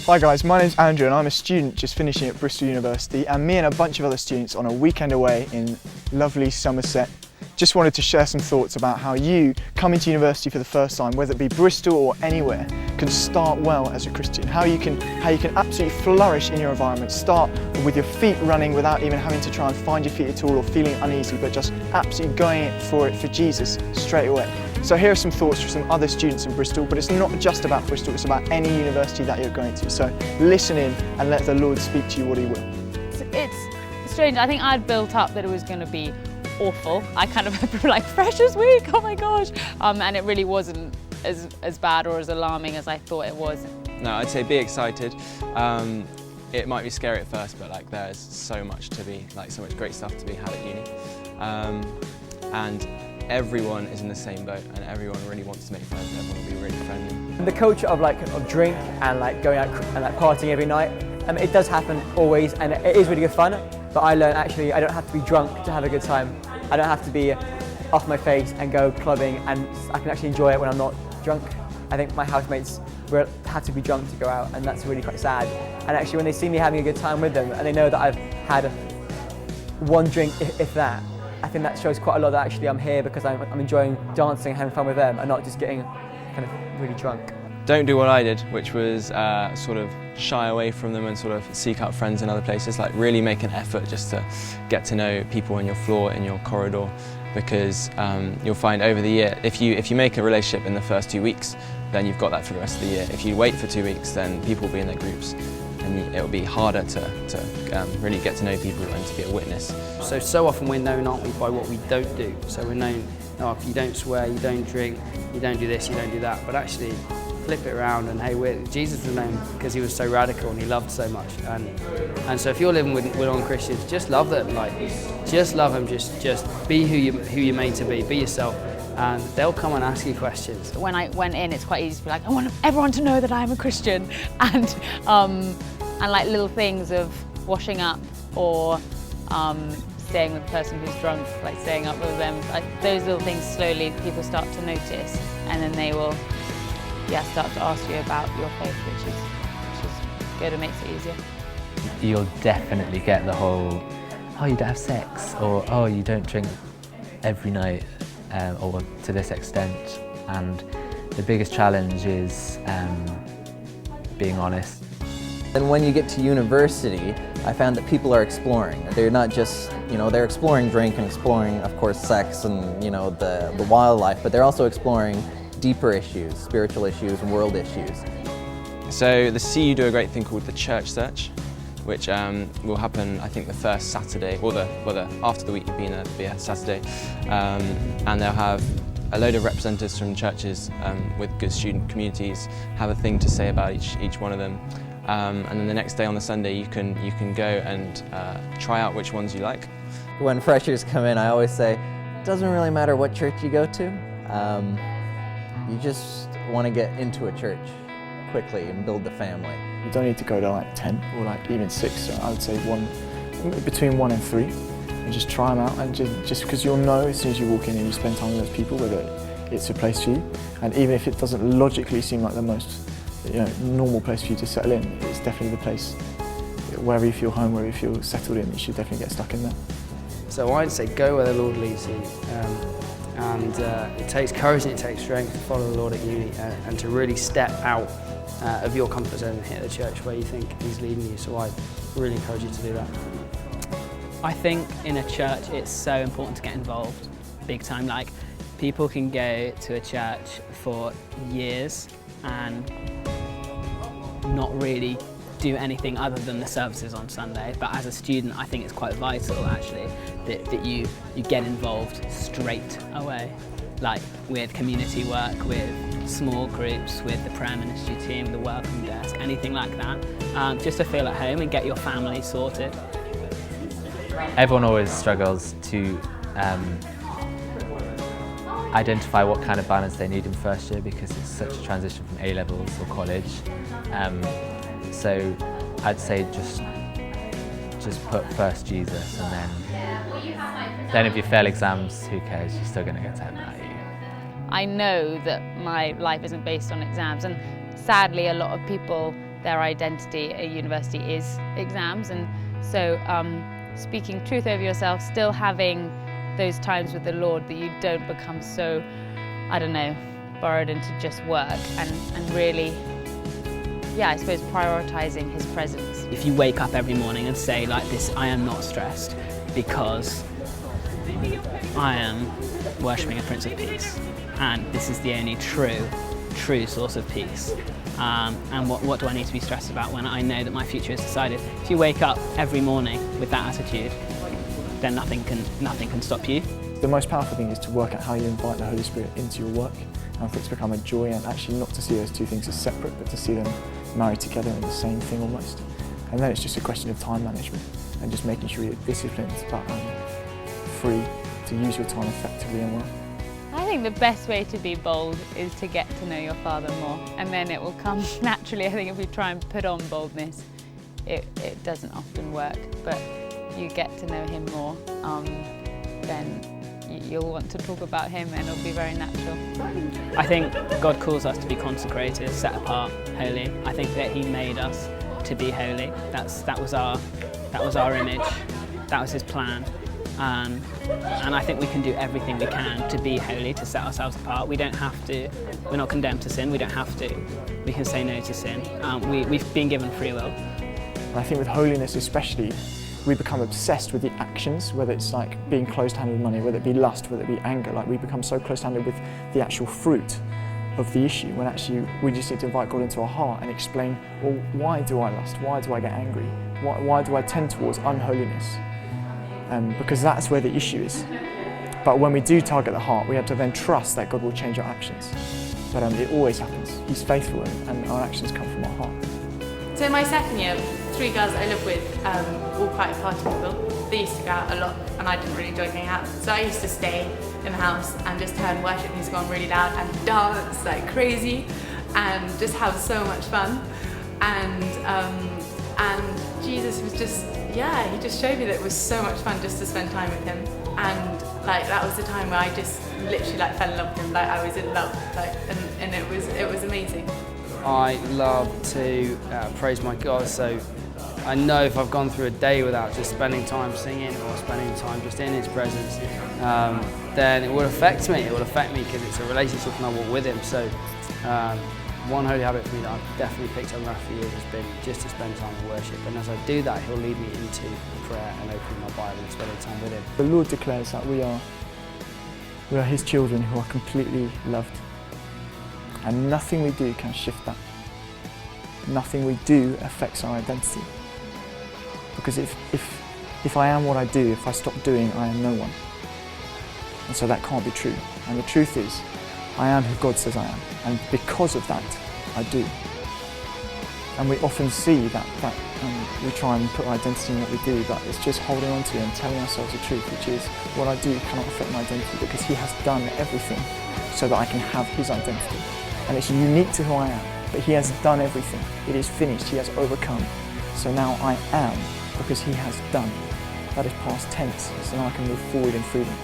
Hi guys, my name's Andrew and I'm a student just finishing at Bristol University, and me and a bunch of other students on a weekend away in lovely Somerset just wanted to share some thoughts about how you coming to university for the first time, whether it be Bristol or anywhere, can start well as a Christian. How you can absolutely flourish in your environment. Start with your feet running without even having to try and find your feet at all or feeling uneasy, but just absolutely going for Jesus straight away. So here are some thoughts from some other students in Bristol, but it's not just about Bristol, it's about any university that you're going to. So listen in and let the Lord speak to you what He will. It's strange. I think I'd built up that it was going to be awful. I kind of like Freshers Week, oh my gosh, and it really wasn't as bad or as alarming as I thought it was. No, I'd say be excited. It might be scary at first, but like there's so much so much great stuff to be had at uni, and everyone is in the same boat, and everyone really wants to make friends. Everyone will be really friendly. The culture of drink and going out and partying every night, it does happen always, and it is really good fun. But I learned actually I don't have to be drunk to have a good time. I don't have to be off my face and go clubbing, and I can actually enjoy it when I'm not drunk. I think my housemates had to be drunk to go out, and that's really quite sad. And actually when they see me having a good time with them and they know that I've had one drink, if that, I think that shows quite a lot that actually I'm here because I'm enjoying dancing, having fun with them, and not just getting kind of really drunk. Don't do what I did, which was sort of shy away from them and sort of seek out friends in other places. Like really make an effort just to get to know people in your floor, in your corridor, because you'll find over the year, if you make a relationship in the first 2 weeks, then you've got that for the rest of the year. If you wait for 2 weeks, then people will be in their groups, and it'll be harder to really get to know people and to be a witness. So often we're known, aren't we, by what we don't do. So we're known, oh, if you don't swear, you don't drink, you don't do this, you don't do that. But actually, flip it around and hey, Jesus was known because He was so radical and He loved so much. And so if you're living with non-Christians, just love them. Just love them. Just be who you're made to be yourself. And they'll come and ask you questions. When I went in, it's quite easy to be like, I want everyone to know that I'm a Christian, and like little things of washing up or staying with the person who's drunk, like staying up with them. Like those little things, slowly people start to notice, and then they will start to ask you about your faith, which is good and makes it easier. You'll definitely get the whole, oh, you don't have sex, or oh, you don't drink every night, or to this extent. And the biggest challenge is being honest. And when you get to university, I found that people are exploring. They're not just, they're exploring drink and exploring, of course, sex and, the wildlife, but they're also exploring deeper issues, spiritual issues, and world issues. So the CU do a great thing called the Church Search, which will happen, I think, the first Saturday, or after the week you've been there, it'll be a Saturday, and they'll have a load of representatives from churches with good student communities have a thing to say about each one of them, and then the next day on the Sunday you can go and try out which ones you like. When freshers come in, I always say, it doesn't really matter what church you go to. You just want to get into a church quickly and build the family. You don't need to go to like 10 or even 6, so I would say between 1 and 3, and just try them out, and just because you'll know as soon as you walk in and you spend time with those people whether it's a place for you, and even if it doesn't logically seem like the most normal place for you to settle in, it's definitely the place wherever you feel home, wherever you feel settled in, you should definitely get stuck in there. So I'd say go where the Lord leads you. And it takes courage and it takes strength to follow the Lord at uni and to really step out of your comfort zone and hit the church where you think He's leading you. So I really encourage you to do that. I think in a church it's so important to get involved big time. Like people can go to a church for years and not really do anything other than the services on Sunday, but as a student I think it's quite vital actually that you get involved straight away, like with community work, with small groups, with the prayer ministry team, the welcome desk, anything like that, just to feel at home and get your family sorted. Everyone always struggles to identify what kind of balance they need in first year because it's such a transition from A-levels or college. So I'd say just put first Jesus, and then if you fail exams, who cares? You're still going to get to heaven, aren't you? I know that my life isn't based on exams, and sadly a lot of people their identity at university is exams. And so speaking truth over yourself, still having those times with the Lord that you don't become so, I don't know, borrowed into just work, and really, yeah, I suppose prioritising his presence. If you wake up every morning and say like this, I am not stressed because I am worshipping a Prince of Peace, and this is the only true source of peace. And what do I need to be stressed about when I know that my future is decided? If you wake up every morning with that attitude, then nothing can stop you. The most powerful thing is to work out how you invite the Holy Spirit into your work, and for it to become a joy, and actually not to see those two things as separate, but to see them married together in the same thing almost. And then it's just a question of time management and just making sure you're disciplined but free to use your time effectively and well. I think the best way to be bold is to get to know your Father more, and then it will come naturally. I think if we try and put on boldness, it doesn't often work, but you get to know him more, then you'll want to talk about him and it'll be very natural. I think God calls us to be consecrated, set apart, holy. I think that he made us to be holy. That was our image, that was his plan. And I think we can do everything we can to be holy, to set ourselves apart. We don't have to, we're not condemned to sin, we don't have to. We can say no to sin. We've been given free will. And I think with holiness especially, we become obsessed with the actions, whether it's like being closed-handed with money, whether it be lust, whether it be anger. Like we become so close-handed with the actual fruit of the issue, when actually we just need to invite God into our heart and explain, well, why do I lust? Why do I get angry? Why do I tend towards unholiness? Because that's where the issue is. But when we do target the heart, we have to then trust that God will change our actions. But it always happens. He's faithful, and our actions come from our heart. So in my second year, 3 girls I lived with, all quite party people. They used to go out a lot and I didn't really enjoy going out. So I used to stay in the house and just turn worship music on really loud and dance like crazy and just have so much fun. And Jesus was just, yeah, he just showed me that it was so much fun just to spend time with him. And like that was the time where I just literally like fell in love with him, like I was in love, like, and it was amazing. I love to praise my God, so I know if I've gone through a day without just spending time singing or spending time just in his presence, then it will affect me. It will affect me because it's a relationship and I walk with him. So one holy habit for me that I've definitely picked up in the last few years has been just to spend time in worship. And as I do that, he'll lead me into prayer and opening my Bible and spending time with him. The Lord declares that we are his children who are completely loved. And nothing we do can shift that. Nothing we do affects our identity. Because if I am what I do, if I stop doing, I am no one. And so that can't be true. And the truth is, I am who God says I am. And because of that, I do. And we often see that we try and put our identity in what we do, but it's just holding on to it and telling ourselves the truth, which is what I do cannot affect my identity because he has done everything so that I can have his identity. And it's unique to who I am, but he has done everything. It is finished, he has overcome. So now I am because he has done. That is past tense, so now I can move forward in freedom.